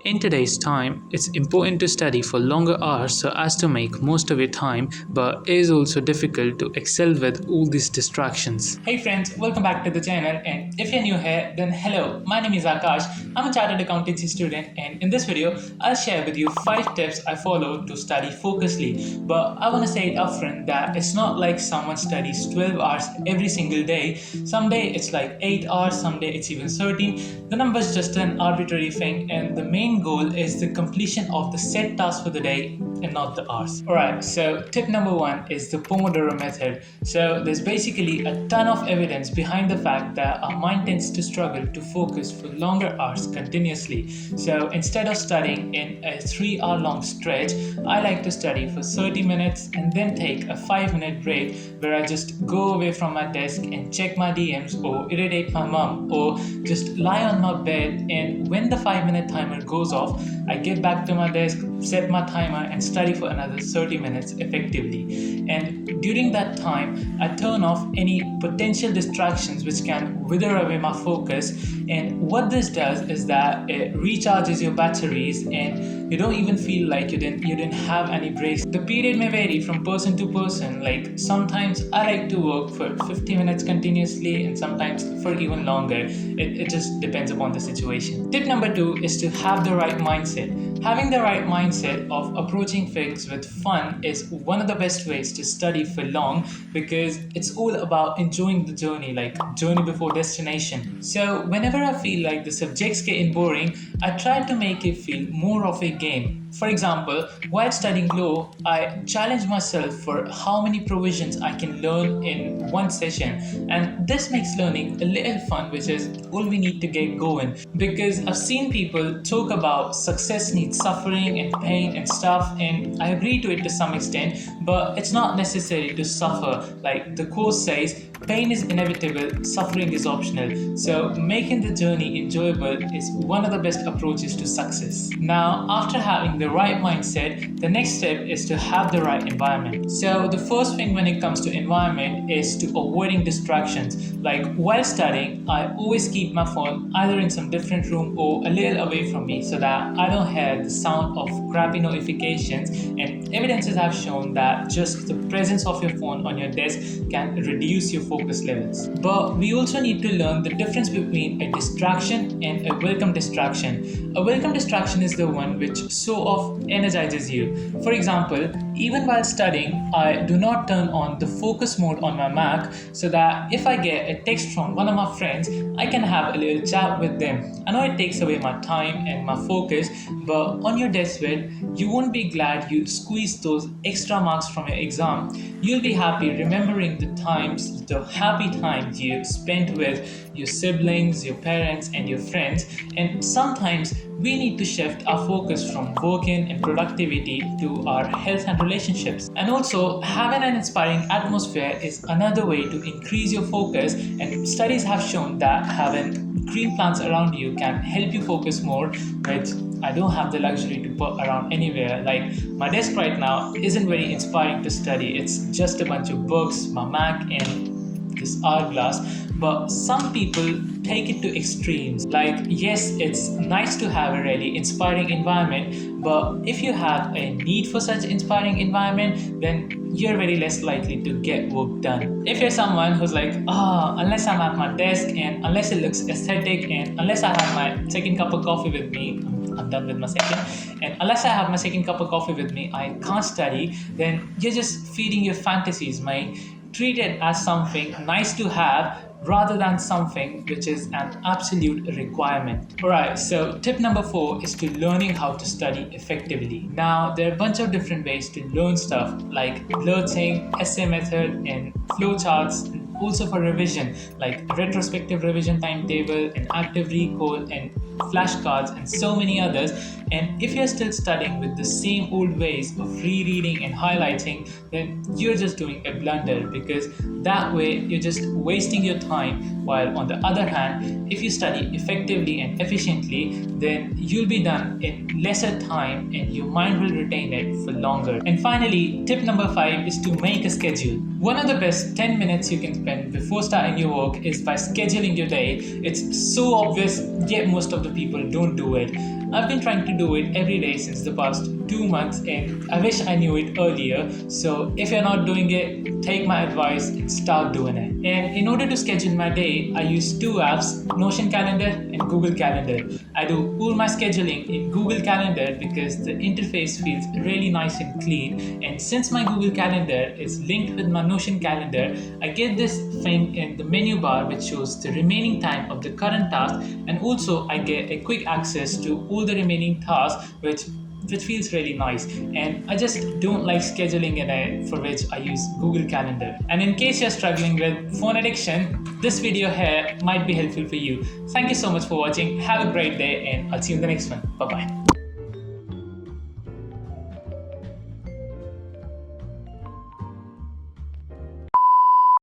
In today's time, it's important to study for longer hours so as to make most of your time, but it is also difficult to excel with all these distractions. Hey friends, welcome back to the channel, and if you're new here, then hello, my name is Aakash. I'm a chartered accountancy student, and in this video I'll share with you 5 tips I follow to study focusedly. But I want to say it upfront that it's not like someone studies 12 hours every single day. Some day it's like 8 hours, some day it's even 13. The number is just an arbitrary thing, and the main goal is the completion of the set task for the day and not the hours. Alright, so tip number 1 is the Pomodoro Method. So there's basically a ton of evidence behind the fact that our mind tends to struggle to focus for longer hours continuously. So instead of studying in a 3-hour long stretch, I like to study for 30 minutes and then take a 5-minute break where I just go away from my desk and check my DMs or irritate my mom or just lie on my bed, and when the 5-minute timer goes off, I get back to my desk, set my timer and study for another 30 minutes effectively. And during that time, I turn off any potential distractions which can wither away my focus. And what this does is that it recharges your batteries and you don't even feel like you didn't have any breaks. The period may vary from person to person. Like sometimes I like to work for 50 minutes continuously and sometimes for even longer. It just depends upon the situation. Tip number 2 is to have the right mindset. Having the right mindset of approaching things with fun is one of the best ways to study for long, because it's all about enjoying the journey, like journey before destination. So whenever I feel like the subject's getting boring, I try to make it feel more of a game. For example, while studying law, I challenge myself for how many provisions I can learn in one session, and this makes learning a little fun, which is all we need to get going. Because I've seen people talk about success needs suffering and pain and stuff, and I agree to it to some extent, but it's not necessary to suffer. Like the course says, pain is inevitable, suffering is optional. So making the journey enjoyable is one of the best approaches to success. Now, after having the right mindset, the next step is to have the right environment. So the first thing when it comes to environment is to avoiding distractions. Like while studying, I always keep my phone either in some different room or a little away from me so that I don't hear the sound of crappy notifications. And evidences have shown that just the presence of your phone on your desk can reduce your focus levels. But we also need to learn the difference between a distraction and a welcome distraction. A welcome distraction is the one which so often energizes you. For example, even while studying, I do not turn on the focus mode on my Mac so that if I get a text from one of my friends, I can have a little chat with them. I know it takes away my time and my focus, but on your deathbed, you won't be glad you squeezed those extra marks from your exam. You'll be happy remembering the happy times you spent with your siblings, your parents, and your friends. And sometimes we need to shift our focus from working and productivity to our health and relationships. And also, having an inspiring atmosphere is another way to increase your focus. And studies have shown that having green plants around you can help you focus more, which I don't have the luxury to put around anywhere. Like my desk right now isn't very inspiring to study. It's just a bunch of books, my Mac, and this hourglass. But some people take it to extremes. Like, yes, it's nice to have a really inspiring environment, but if you have a need for such inspiring environment, then you're very less likely to get work done. If you're someone who's like, unless I'm at my desk and unless it looks aesthetic and unless I have my second cup of coffee with me, I'm done with my second, and unless I have my second cup of coffee with me, I can't study, then you're just feeding your fantasies, mate. Treat it as something nice to have rather than something which is an absolute requirement. Alright, so tip number 4 is to learning how to study effectively. Now, there are a bunch of different ways to learn stuff like blurting, essay method, and flowcharts, and also for revision like retrospective revision timetable and active recall and flashcards and so many others. And if you're still studying with the same old ways of rereading and highlighting, then you're just doing a blunder, because that way you're just wasting your time. While on the other hand, if you study effectively and efficiently, then you'll be done in lesser time and your mind will retain it for longer. And finally, tip number 5 is to make a schedule. One of the best 10 minutes you can spend before starting your work is by scheduling your day. It's so obvious, yet most of the people don't do it. I've been trying to do it every day since the past 2 months, and I wish I knew it earlier. So if you're not doing it, take my advice and start doing it. And in order to schedule my day, I use two apps, Notion Calendar and Google Calendar. I do all my scheduling in Google Calendar because the interface feels really nice and clean. And since my Google Calendar is linked with my Notion Calendar, I get this thing in the menu bar which shows the remaining time of the current task, and also I get a quick access to all the remaining tasks which feels really nice. And I just don't like scheduling in it, for which I use Google Calendar. And in case you're struggling with phone addiction, this video here might be helpful for you. Thank you so much for watching. Have a great day, and I'll see you in the next one. Bye bye.